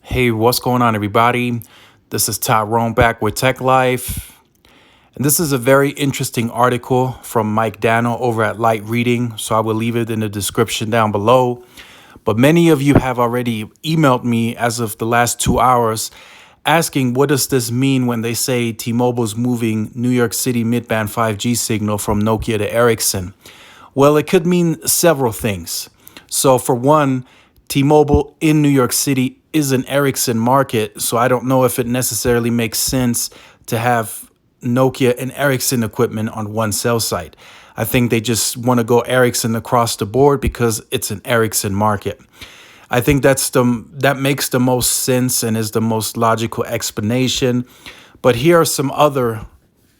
Hey, what's going on, everybody? This is Tyrone back with Tech Life. And this is a very interesting article from Mike Dano over at Light Reading. So I will leave it in the description down below. But many of you have already emailed me as of the last 2 hours asking what does this mean when they say T-Mobile's moving New York City mid-band 5G signal from Nokia to Ericsson. Well, it could mean several things. So for one, T-Mobile in New York City is an Ericsson market, so I don't know if it necessarily makes sense to have Nokia and Ericsson equipment on one cell site. I think they just want to go Ericsson across the board because it's an Ericsson market. I think that makes the most sense and is the most logical explanation. But here are some other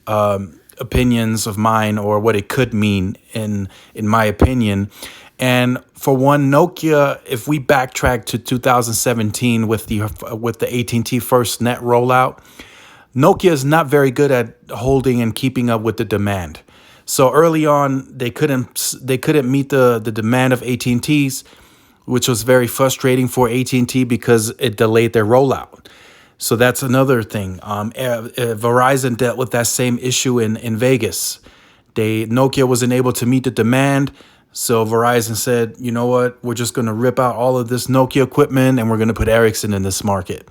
opinions of mine, or what it could mean in my opinion. And for one, Nokia, if we backtrack to 2017 with the AT&T FirstNet rollout, Nokia is not very good at holding and keeping up with the demand. So early on, they couldn't meet the demand of AT&T's, which was very frustrating for AT&T because it delayed their rollout. So that's another thing. Verizon dealt with that same issue in Vegas. Nokia wasn't able to meet the demand. So Verizon said, you know what, we're just going to rip out all of this Nokia equipment and we're going to put Ericsson in this market.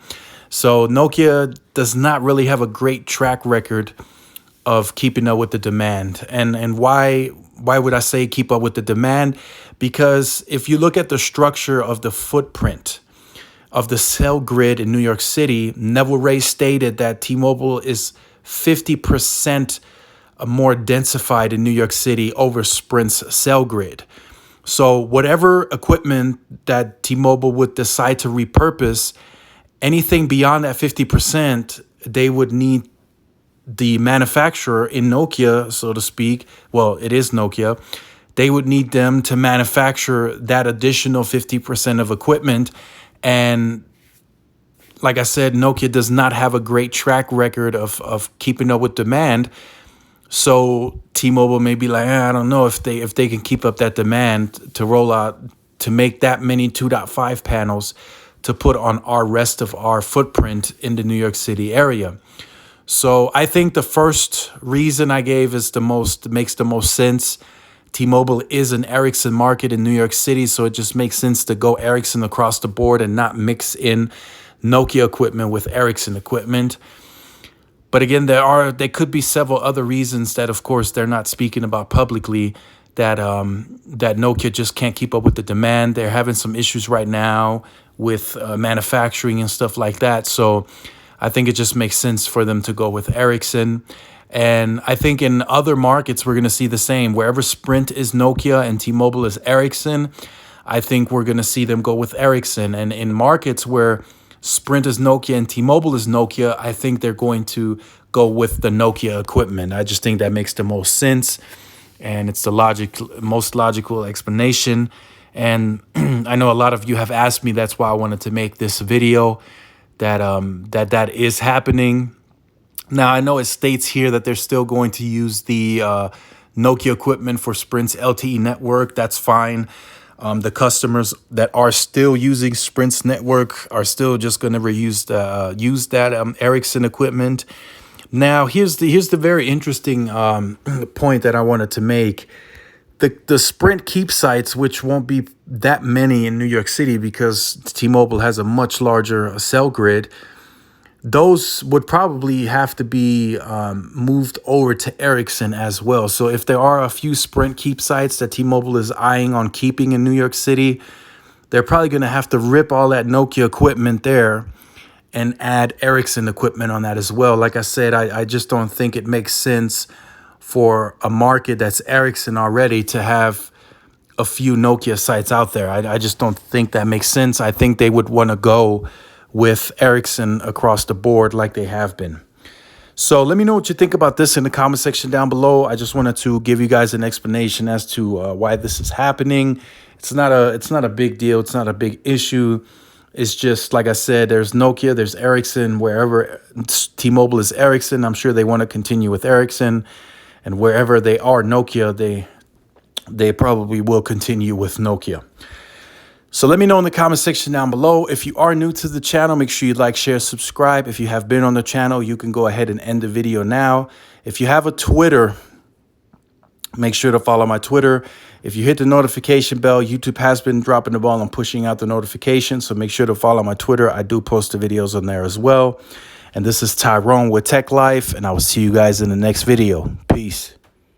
So Nokia does not really have a great track record of keeping up with the demand. And why would I say keep up with the demand? Because if you look at the structure of the footprint of the cell grid in New York City, Neville Ray stated that T-Mobile is 50% more densified in New York City over Sprint's cell grid. So whatever equipment that T-Mobile would decide to repurpose, anything beyond that 50%, they would need the manufacturer in Nokia, so to speak. Well, it is Nokia. They would need them to manufacture that additional 50% of equipment. And like I said, Nokia does not have a great track record of keeping up with demand. So T-Mobile may be like, I don't know if they can keep up that demand to roll out, to make that many 2.5 panels to put on our rest of our footprint in the New York City area. So I think the first reason I gave makes the most sense. T-Mobile is an Ericsson market in New York City, so it just makes sense to go Ericsson across the board and not mix in Nokia equipment with Ericsson equipment. But again, there could be several other reasons that, of course, they're not speaking about publicly, that Nokia just can't keep up with the demand. They're having some issues right now with manufacturing and stuff like that. So I think it just makes sense for them to go with Ericsson. And I think in other markets, we're going to see the same. Wherever Sprint is Nokia and T-Mobile is Ericsson, I think we're going to see them go with Ericsson. And in markets where Sprint is Nokia and T-Mobile is Nokia, I think they're going to go with the Nokia equipment. I just think that makes the most sense, and it's the most logical explanation. And I know a lot of you have asked me, that's why I wanted to make this video, that is happening. Now, I know it states here that they're still going to use the Nokia equipment for Sprint's LTE network. That's fine. The customers that are still using Sprint's network are still just going to use that Ericsson equipment. Now, here's the very interesting point that I wanted to make. The Sprint keep sites, which won't be that many in New York City because T-Mobile has a much larger cell grid, those would probably have to be moved over to Ericsson as well. So if there are a few Sprint keep sites that T-Mobile is eyeing on keeping in New York City, they're probably going to have to rip all that Nokia equipment there and add Ericsson equipment on that as well. Like I said, I just don't think it makes sense for a market that's Ericsson already to have a few Nokia sites out there. I just don't think that makes sense. I think they would want to go with Ericsson across the board like they have been. So let me know what you think about this in the comment section down below. I just wanted to give you guys an explanation as to why this is happening. It's not a big deal. It's not a big issue. It's just, like I said, there's Nokia, there's Ericsson. Wherever T-Mobile is Ericsson, I'm sure they want to continue with Ericsson. And wherever they are Nokia, they probably will continue with Nokia. So let me know in the comment section down below. If you are new to the channel, make sure you like, share, subscribe. If you have been on the channel, you can go ahead and end the video now. If you have a Twitter, make sure to follow my Twitter. If you hit the notification bell, YouTube has been dropping the ball on pushing out the notifications. So make sure to follow my Twitter. I do post the videos on there as well. And this is Tyrone with Tech Life, and I will see you guys in the next video. Peace.